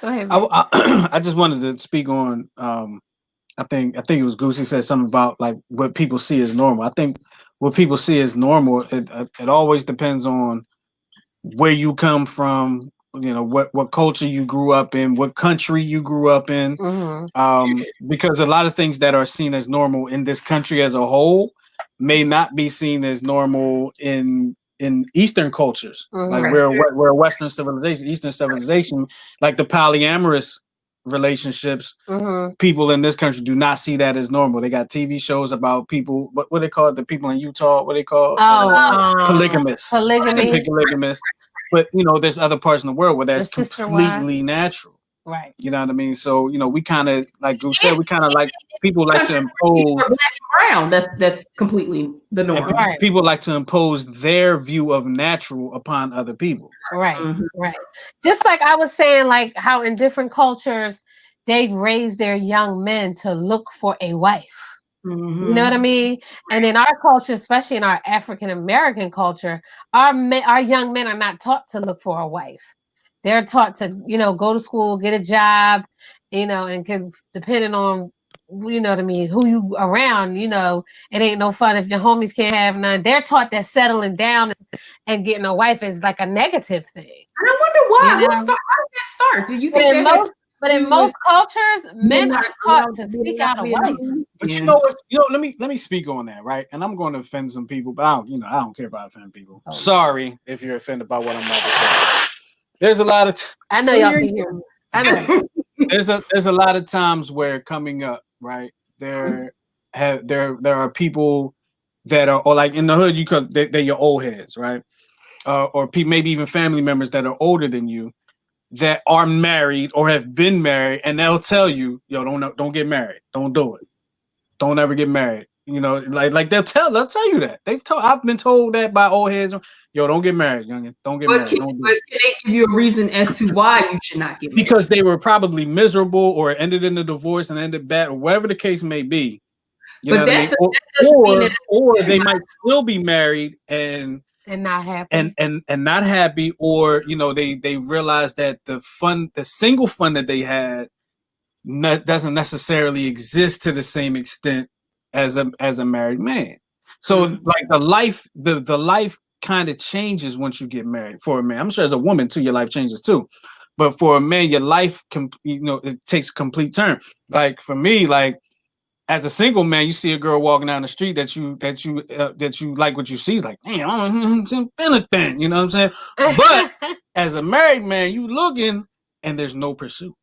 ahead. I just wanted to speak on. I think it was Goosey said something about like what people see as normal. I think what people see as normal, it always depends on where you come from. You know, what culture you grew up in, what country you grew up in, because a lot of things that are seen as normal in this country as a whole may not be seen as normal in Eastern cultures. Like we're a Western civilization, Eastern civilization, like the polyamorous relationships. People in this country do not see that as normal. They got TV shows about people. What they call it? The people in Utah. What they call? Polygamists. Polygamists. But you know, there's other parts in the world where that's completely natural. Right. You know what I mean? So, you know, we kind of, like Goose said, we kind of like, people like to impose. Black and brown, that's completely the norm. Right. People like to impose their view of natural upon other people. Right. Right. Just like I was saying, like how in different cultures, they raise their young men to look for a wife. You know what I mean? And in our culture, especially in our African American culture, our young men are not taught to look for a wife. They're taught to, you know, go to school, get a job, you know, and because depending on, you know what I mean, who you around, you know, it ain't no fun if your homies can't have none. They're taught that settling down and getting a wife is like a negative thing. And I wonder why. You know? How did that start? Do you think But in most cultures, men are taught to seek out a wife. But you know what? You know, let me speak on that, right? And I'm going to offend some people, but I don't care if I offend people. Sorry if you're offended by what I'm about to say. There's a lot of. I know y'all can hear me. I know. There's a lot of times where coming up, right? There are people that are, or like in the hood, they're your old heads, right? Or maybe even family members that are older than you that are married or have been married, and they'll tell you, yo, don't get married, don't do it, don't ever get married. You know, like they'll tell you that. I've been told that by old heads. Yo, don't get married, youngin. Don't get married. Can they give you a reason as to why you should not get married? Because they were probably miserable or ended in a divorce and ended bad, or whatever the case may be. You know what I mean? Or they might still be married and not happy. And not happy, or you know, they realize that the single fun that they had doesn't necessarily exist to the same extent as a married man. So like the life kind of changes once you get married. For a man, I'm sure as a woman too, your life changes too. But for a man, your life it takes a complete turn. Like for me, like as a single man, you see a girl walking down the street that you like what you see, like, damn, I'm anything, you know what I'm saying? But as a married man, you looking and there's no pursuit.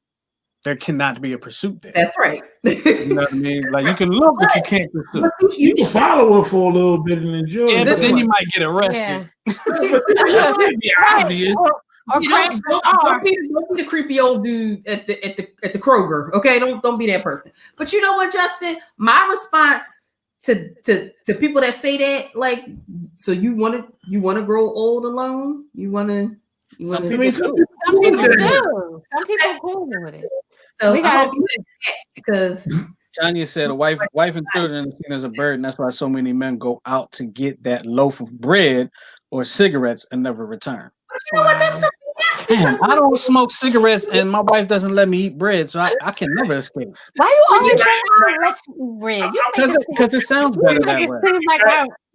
There cannot be a pursuit there. That's right. You know what I mean? Like you can look, but you can't pursue. You can follow her for a little bit and enjoy. Yeah, but then you might get arrested. That might be obvious. Don't be the creepy old dude at the Kroger. Okay, don't be that person. But you know what, Justin? My response to people that say that, like, so you want to grow old alone? Some people do. Some people do. Some people cool with it. So I hope you because Tanya said a wife and children are seen as a burden. That's why so many men go out to get that loaf of bread or cigarettes and never return. You know what? That's Damn, I don't smoke cigarettes and my wife doesn't let me eat bread, so I can never escape. Why you always saying I let you eat bread? Because it sounds better that way.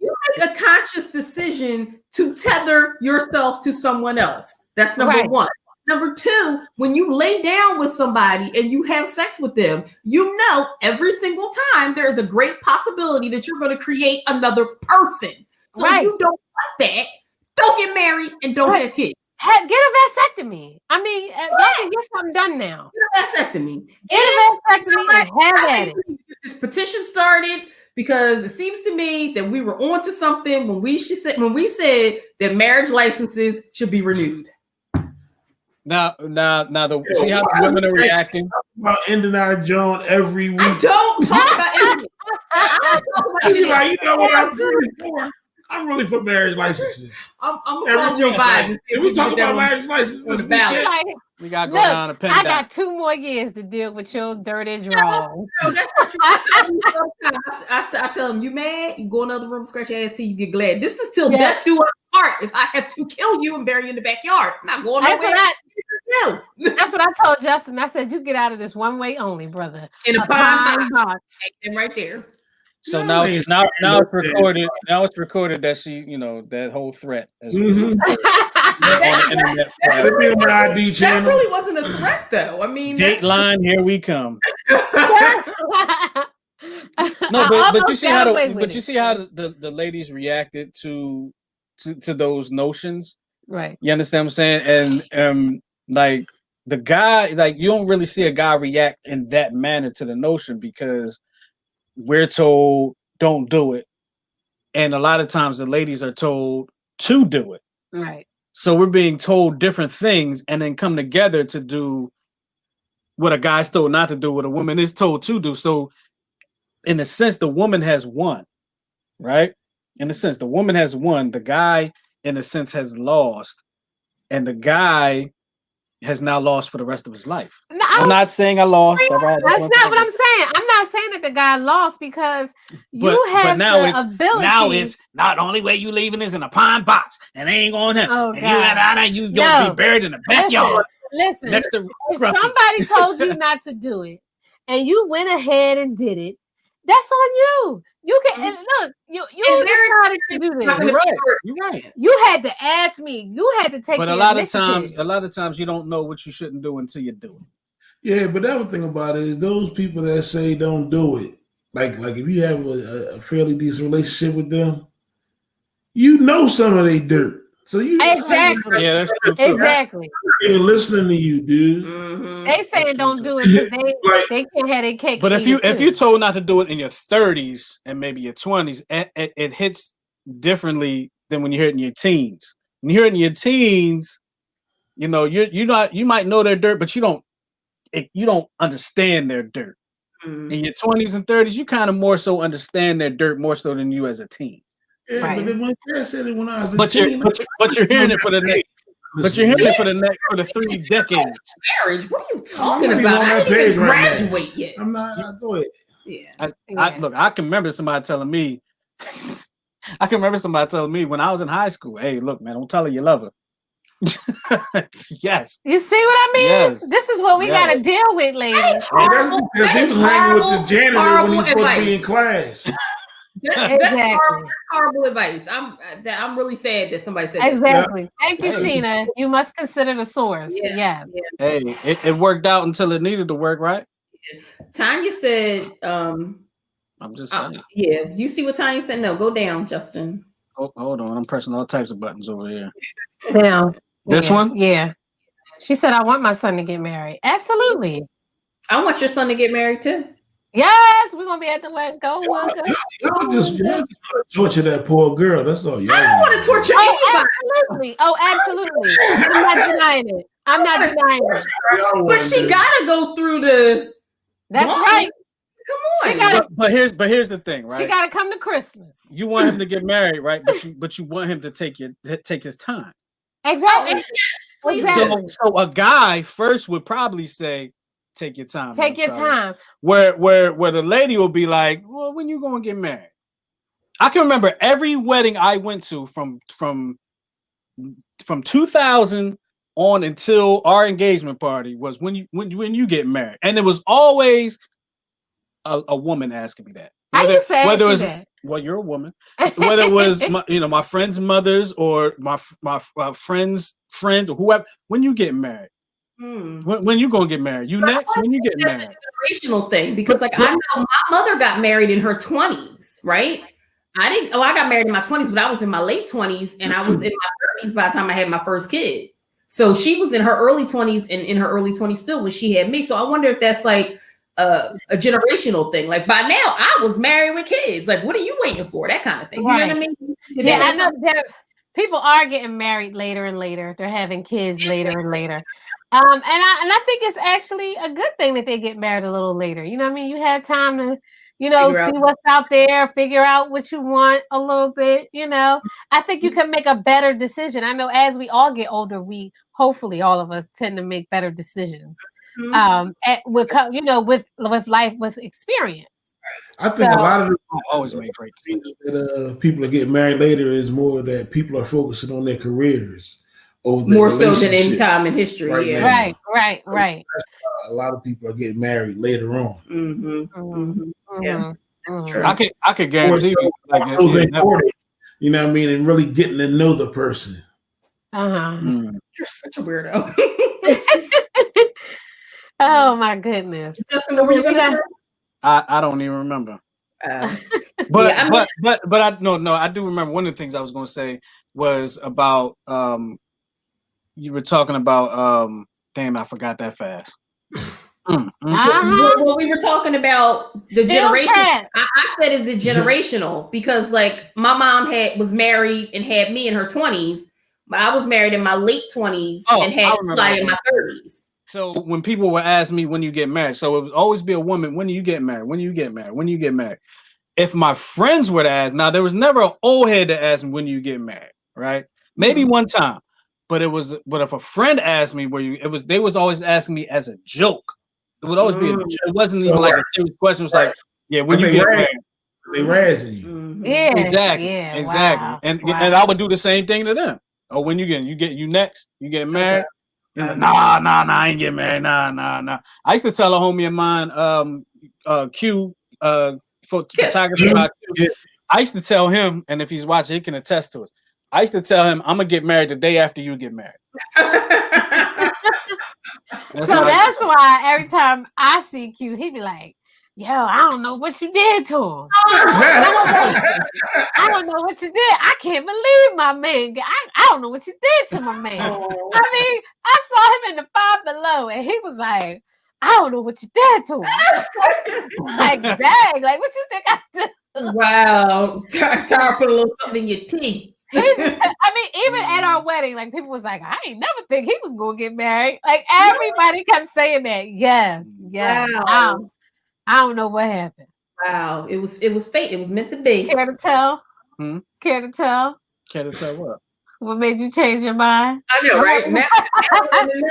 You make a conscious decision to tether yourself to someone else. That's number one. Number two, when you lay down with somebody and you have sex with them, you know every single time there is a great possibility that you're going to create another person. So you don't want that. Don't get married and don't have kids. Get a vasectomy. I mean, y'all can get something done now. Get a vasectomy. Get a vasectomy and have at it. This petition started because it seems to me that we were onto something when we said that marriage licenses should be renewed. Now, see how the women are reacting about ending our John every week. I don't talk about ending. I don't talk about ending. You know what I'm really for? I'm really for marriage licenses. I'm gonna Joe Biden. If we talk about marriage licenses, we gotta go down and pen I down. got 2 more years to deal with your dirty drawers. I tell them, you mad? You go in another room, scratch your ass till you get glad. This is till death do us part. If I have to kill you and bury you in the backyard, I'm not going nowhere. That's what I told Justin. I said, you get out of this one way only, brother. In a pine box. And right there. So now it's recorded. Now it's recorded that she, that whole threat. On the internet. That really wasn't a threat, though. I mean, Dateline, here we come. No, but you see how the ladies reacted to those notions, right? You understand what I'm saying? And like the guy, like you don't really see a guy react in that manner to the notion because we're told don't do it, and a lot of times the ladies are told to do it. Right. So we're being told different things, and then come together to do what a guy's told not to do, what a woman is told to do. So, in a sense, the woman has won, right? In a sense, the woman has won. The guy, in a sense, has lost, and the guy has now lost for the rest of his life. No, I'm not saying I lost. That's not what I'm saying. I'm not saying that the guy lost because you have the ability. Now it's not the only way you leaving is in a pine box, and they ain't going to. Oh, and you gonna be buried in the backyard. Listen, next to if somebody told you not to do it, and you went ahead and did it, that's on you. You can look. You decided to do this. You're right. You had to ask me. You had to take. But a lot of times, you don't know what you shouldn't do until you do it. Yeah, but the other thing about it is those people that say don't do it. Like if you have a fairly decent relationship with them, you know some of their dirt. So you exactly. Yeah, that's true too. Exactly. I'm not even listening to you, dude. Mm-hmm. They saying don't do it because they can't have their cake. But if you told not to do it in your 30s and maybe your 20s, it hits differently than when you hear it in your teens. When you hear it in your teens, you know, you might know their dirt, but you don't understand their dirt. Mm-hmm. In your 20s and 30s, you kind of more so understand their dirt more so than you as a teen. Yeah, Right. but then when I said it when I was a But teen, you're hearing it for the next. But you're hearing it for the 3 decades. Marriage? What are you talking I'm about? on I that didn't even page right now. graduate yet. I'm not. Go ahead. Yeah. I can remember somebody telling me. I can remember somebody telling me when I was in high school, "Hey, look, man, don't tell her you love her." Yes. You see what I mean? Yes. This is what we got to deal with, ladies. That's because he was hanging with the janitor when he was supposed to be in class. That's horrible advice. I'm really sad that somebody said exactly. Yeah. Thank you, Sheena. You must consider the source. Yeah. Hey, it worked out until it needed to work, right? Tanya said, I'm just saying. yeah. You see what Tanya said? No, go down, Justin. Oh, hold on. I'm pressing all types of buttons over here. Down. This one? Yeah. She said, I want my son to get married. Absolutely. I want your son to get married too. Yes, we're gonna be at the wedding. Go. Y'all just torture that poor girl. That's all. I don't want to torture anybody. Absolutely. I'm not denying it. But she gotta go through the. That's right. Come on. But here's the thing, right? She gotta come to Christmas. You want him to get married, right? But you want him to take his time. Exactly. So a guy first would probably say, take your time. Take your time. Where the lady will be like, well, when you gonna get married? I can remember every wedding I went to from 2000 on until our engagement party was when you get married, and it was always a woman asking me that. I used to ask you that. Well, you're a woman. Whether it was my friends' mothers or my friends' friends or whoever, when you get married. When you gonna get married? You next? When you get married? That's a generational thing because, I know my mother got married in her 20s, right? I got married in my 20s, but I was in my late 20s and I was in my 30s by the time I had my first kid. So she was in her early 20s and in her early 20s still when she had me. So I wonder if that's like a generational thing. Like by now, I was married with kids. Like, what are you waiting for? That kind of thing. Right. You know what I mean? Yeah, I know that people are getting married later and later. They're having kids later and later. And I think it's actually a good thing that they get married a little later. You know what I mean? You had time to, see what's out there, figure out what you want a little bit, I think you can make a better decision. I know as we all get older, hopefully all of us tend to make better decisions. With life, with experience. I think a lot of the always make great decisions. That people are getting married later is more that people are focusing on their careers. More so than any time in history. Right. Right. A lot of people are getting married later on. Yeah. I could guarantee you, you know what I mean, and really getting to know the person. You're such a weirdo. Oh my goodness. Justin, what were you gonna say? I don't even remember. But I do remember one of the things I was going to say was about you were talking about damn, I forgot that fast. Well, we were talking about the generation. I said, is it generational? Because like my mom was married and had me in her 20s, but I was married in my late 20s and had Eli in my 30s. So when people would ask me when you get married, so it would always be a woman, when do you get married? When do you get married? When do you get married? If my friends were to ask, now there was never an old head to ask me when you get married, right? Maybe one time, but if a friend asked me they was always asking me as a joke. It would always be it wasn't even like a serious question. It was like, yeah, when you get married. They razzing you. Yeah. Exactly. Yeah, exactly. wow. And I would do the same thing to them. Oh, when you next, you get married. Nah, I ain't getting married. Nah. I used to tell a homie of mine, Q, photography about Q. I used to tell him, and if he's watching, he can attest to it. I used to tell him, I'm gonna get married the day after you get married. That's why every time I see Q, he be like, yo, I don't know what you did to him. I don't know what you did. I can't believe my man. I don't know what you did to my man. I mean, I saw him in the Five Below, and he was like, I don't know what you did to him. Like, dang, like, what you think I did? Wow. Tara put a little something in your teeth. I mean, even at our wedding, like, people was like, I ain't never think he was going to get married. Like, everybody kept saying that. Yes. Wow. I don't know what happened. Wow. It was fate. It was meant to be. Care to tell? Care to tell? Care to tell what? What made you change your mind? I know, right? Now,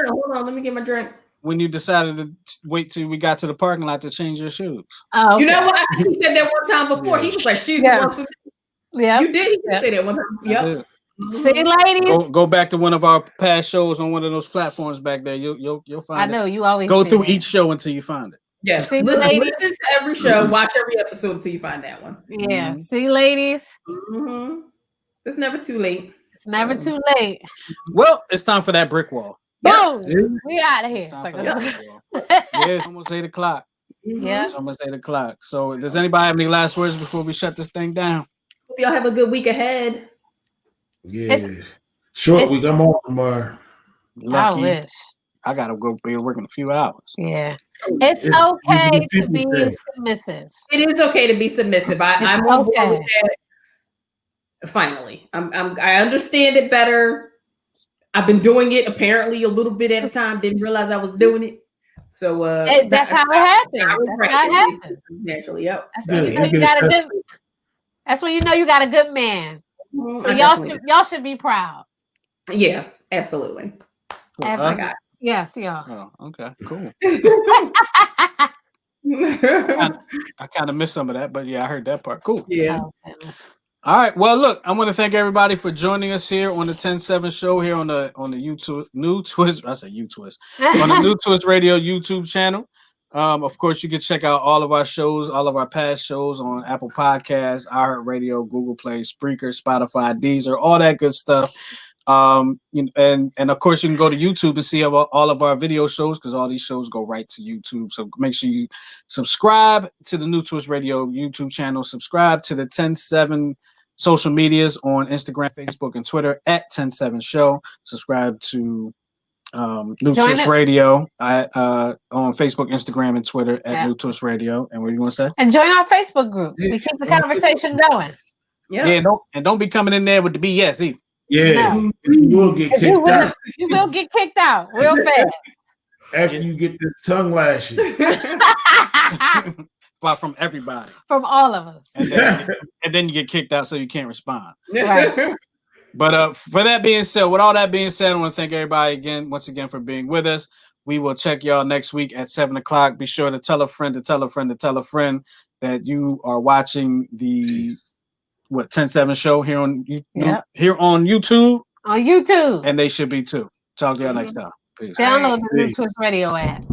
hold on, let me get my drink. When you decided to wait till we got to the parking lot to change your shoes. Oh, okay. You know what? I think he said that one time before. He was like, she's the one for me. Yeah. You did. He did say that one time. Yep. See, ladies. Go back to one of our past shows on one of those platforms back there. You'll find it. I know you always go through each show until you find it. Yes. See, listen to every show, watch every episode until you find that one. Yeah. Mm-hmm. See, ladies. Mm-hmm. It's never too late. It's never too late. Well, it's time for that brick wall. Boom. Yep. We out of here. It's almost 8 o'clock. Yeah. It's almost 8 o'clock. So does anybody have any last words before we shut this thing down? Hope y'all have a good week ahead. Yeah. Short week. I'm off tomorrow. Lucky. I wish. I gotta go be working a few hours. Yeah. It's okay to be submissive. It is okay to be submissive. I'm on board with that. Finally. I understand it better. I've been doing it apparently a little bit at a time. Didn't realize I was doing it. So that's how it happens. That's how it happens. Naturally, yep. That's when you know you got a good man. So y'all should be proud. Yeah, absolutely. Yes, y'all. Oh, okay, cool. I kind of missed some of that, but yeah, I heard that part. Cool. Yeah. All right. Well, look, I want to thank everybody for joining us here on the 10-7 show here on the YouTube New Twist. I say U-Twist on the New Twist Radio YouTube channel. Of course, you can check out all of our shows, all of our past shows on Apple Podcasts, iHeartRadio, Google Play, Spreaker, Spotify, Deezer, all that good stuff. And of course, you can go to YouTube and see all of our video shows because all these shows go right to YouTube. So make sure you subscribe to the New Twist Radio YouTube channel. Subscribe to the 10-7 social medias on Instagram, Facebook, and Twitter at 10-7 Show. Subscribe to New Twist Radio on Facebook, Instagram, and Twitter at New Twist Radio. And what do you want to say? And join our Facebook group. We keep the conversation going. Yeah. Don't be coming in there with the BS either. Yeah, no. You will get kicked out. You will get kicked out real fast. After you get this tongue lashing. But from everybody. From all of us. And then you get kicked out so you can't respond. Right. But for that being said, with all that being said, I want to thank everybody once again for being with us. We will check y'all next week at 7 o'clock. Be sure to tell a friend to tell a friend to tell a friend that you are watching the 10-7 show here on here on YouTube. On YouTube. And they should be too. Talk to y'all next time. Peace. Download the New Twist Radio app.